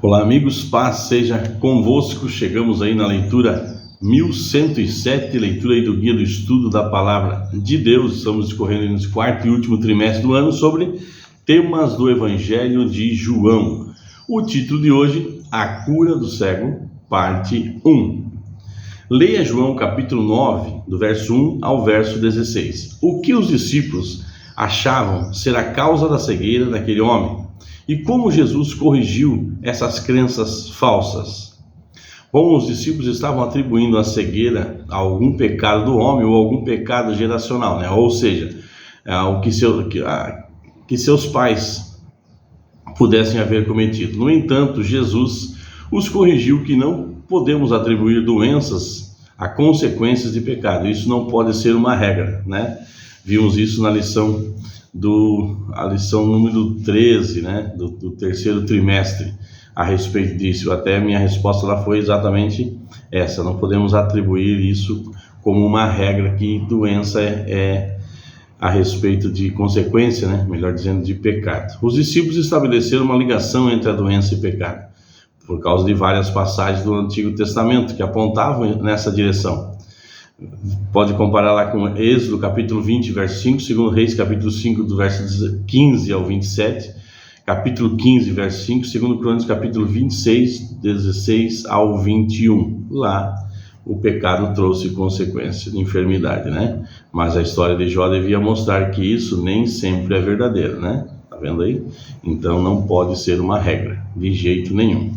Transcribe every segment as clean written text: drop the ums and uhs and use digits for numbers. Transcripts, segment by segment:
Olá amigos, paz seja convosco. Chegamos aí na leitura 1107, leitura aí do Guia do Estudo da Palavra de Deus. Estamos discorrendo nesse quarto e último trimestre do ano sobre temas do Evangelho de João. O título de hoje, A Cura do Cego, parte 1. Leia João capítulo 9, do verso 1 ao verso 16. O que os discípulos achavam ser a causa da cegueira daquele homem? E como Jesus corrigiu essas crenças falsas? Bom, os discípulos estavam atribuindo a cegueira a algum pecado do homem ou algum pecado geracional, né? Ou seja, que seus pais pudessem haver cometido. No entanto, Jesus os corrigiu que não podemos atribuir doenças a consequências de pecado. Isso não pode ser uma regra, né? Vimos isso na lição número 13, né, do terceiro trimestre, a respeito disso. Até a minha resposta lá foi exatamente essa: não podemos atribuir isso como uma regra, que doença é a respeito de consequência, né, melhor dizendo, de pecado. Os discípulos estabeleceram uma ligação entre a doença e pecado, por causa de várias passagens do Antigo Testamento que apontavam nessa direção. Pode comparar lá com Êxodo capítulo 20, verso 5, 2 Reis capítulo 5, do verso 15 ao 27, capítulo 15, verso 5, 2 Crônicas capítulo 26, 16 ao 21. Lá o pecado trouxe consequência de enfermidade, né? Mas a história de Jó devia mostrar que isso nem sempre é verdadeiro, né? Tá vendo aí? Então não pode ser uma regra, de jeito nenhum.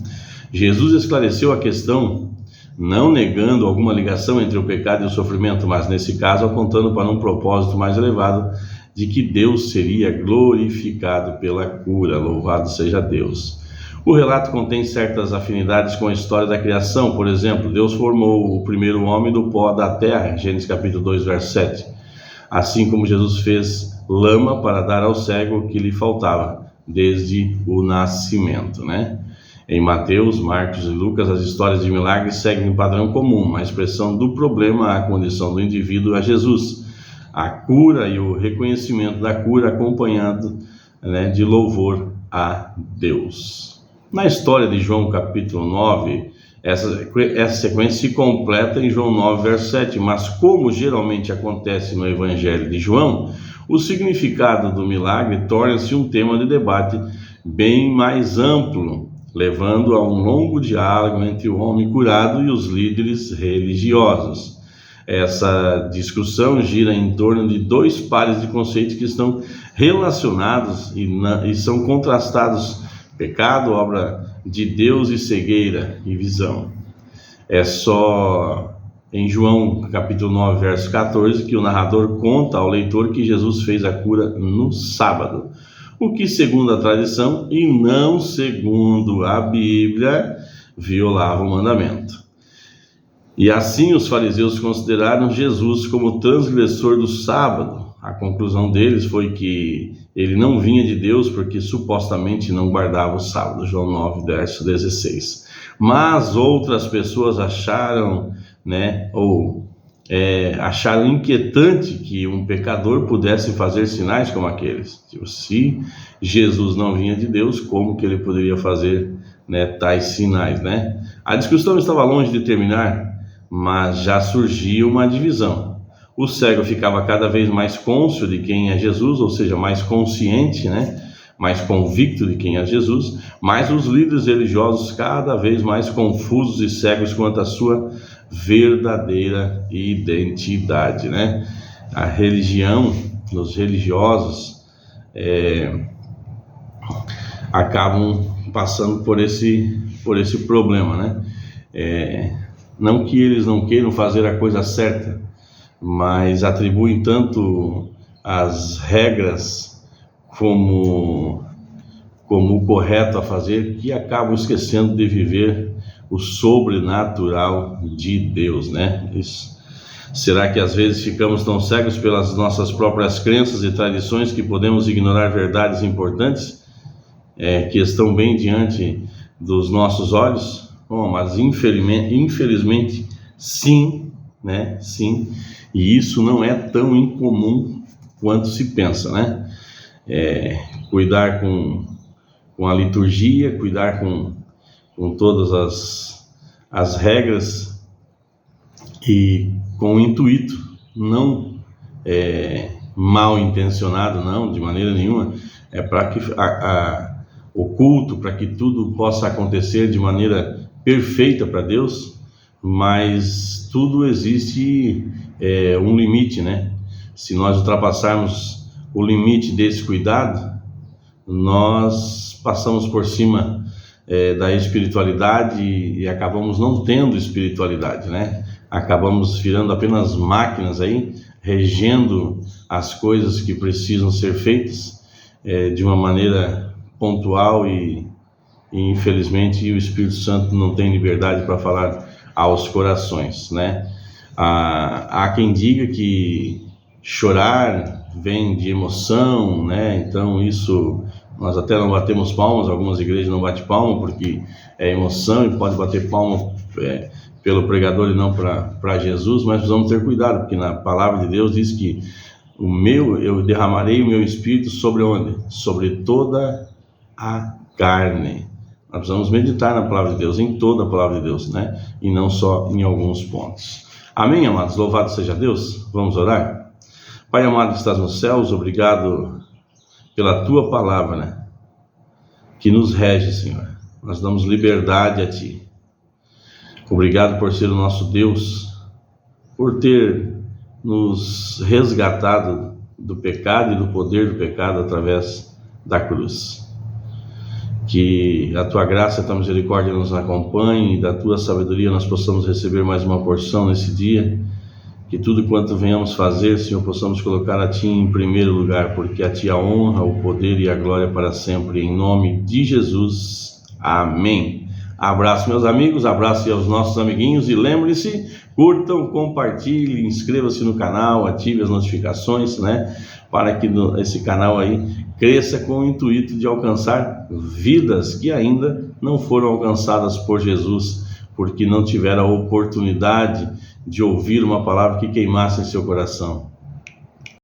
Jesus esclareceu a questão, não negando alguma ligação entre o pecado e o sofrimento, mas nesse caso apontando para um propósito mais elevado, de que Deus seria glorificado pela cura. Louvado seja Deus. O relato contém certas afinidades com a história da criação. Por exemplo, Deus formou o primeiro homem do pó da terra, Gênesis capítulo 2, verso 7. Assim como Jesus fez lama para dar ao cego o que lhe faltava desde o nascimento, né? Em Mateus, Marcos e Lucas, as histórias de milagres seguem um padrão comum, a expressão do problema à condição do indivíduo a Jesus, a cura e o reconhecimento da cura acompanhado, né, de louvor a Deus. Na história de João capítulo 9, essa sequência se completa em João 9, verso 7, mas como geralmente acontece no Evangelho de João, o significado do milagre torna-se um tema de debate bem mais amplo, levando a um longo diálogo entre o homem curado e os líderes religiosos. Essa discussão gira em torno de dois pares de conceitos que estão relacionados e são contrastados: pecado, obra de Deus, e cegueira e visão. É só em João capítulo 9, verso 14, que o narrador conta ao leitor que Jesus fez a cura no sábado, o que, segundo a tradição e não segundo a Bíblia, violava o mandamento. E assim os fariseus consideraram Jesus como transgressor do sábado. A conclusão deles foi que ele não vinha de Deus porque supostamente não guardava o sábado. João 9, verso 16. Mas outras pessoas acharam, né, acharam inquietante que um pecador pudesse fazer sinais como aqueles. Se Jesus não vinha de Deus, como que ele poderia fazer, né, tais sinais, né? A discussão estava longe de terminar, mas já surgia uma divisão. O cego ficava cada vez mais cônscio de quem é Jesus, ou seja, mais consciente, né, mais convicto de quem é Jesus, mas os líderes religiosos cada vez mais confusos e cegos quanto à sua verdadeira identidade, né? A religião, os religiosos acabam passando por esse problema, né? Não que eles não queiram fazer a coisa certa, mas atribuem tanto as regras como o correto a fazer, que acabam esquecendo de viver o sobrenatural de Deus, né? Será que às vezes ficamos tão cegos pelas nossas próprias crenças e tradições que podemos ignorar verdades importantes, que estão bem diante dos nossos olhos? Bom, mas infelizmente sim, né? Sim, e isso não é tão incomum quanto se pensa, né? Cuidar com a liturgia, cuidar com todas as regras e com o intuito, não mal intencionado, não, de maneira nenhuma, é para que o culto, para que tudo possa acontecer de maneira perfeita para Deus, mas tudo existe um limite, né? Se nós ultrapassarmos o limite desse cuidado, nós passamos por cima da espiritualidade e acabamos não tendo espiritualidade, né? Acabamos virando apenas máquinas aí, regendo as coisas que precisam ser feitas de uma maneira pontual e infelizmente o Espírito Santo não tem liberdade para falar aos corações, né? Há quem diga que chorar vem de emoção, né? Então isso, nós até não batemos palmas, algumas igrejas não batem palma porque é emoção e pode bater palma pelo pregador e não para Jesus, mas precisamos ter cuidado, porque na palavra de Deus diz que eu derramarei o meu espírito sobre onde? Sobre toda a carne. Nós precisamos meditar na palavra de Deus, em toda a palavra de Deus, né? E não só em alguns pontos. Amém, amados? Louvado seja Deus. Vamos orar? Pai amado que estás nos céus, obrigado pela tua palavra, né? Que nos rege, Senhor. Nós damos liberdade a ti. Obrigado por ser o nosso Deus, por ter nos resgatado do pecado e do poder do pecado através da cruz. Que a tua graça e a tua misericórdia nos acompanhe e da tua sabedoria nós possamos receber mais uma porção nesse dia. Que tudo quanto venhamos fazer, Senhor, possamos colocar a ti em primeiro lugar, porque a ti a honra, o poder e a glória para sempre, em nome de Jesus. Amém. Abraço, meus amigos, abraço aos nossos amiguinhos e lembre-se, curtam, compartilhem, inscreva-se no canal, ative as notificações, né? Para que esse canal aí cresça com o intuito de alcançar vidas que ainda não foram alcançadas por Jesus, porque não tiveram a oportunidade de ouvir uma palavra que queimasse em seu coração.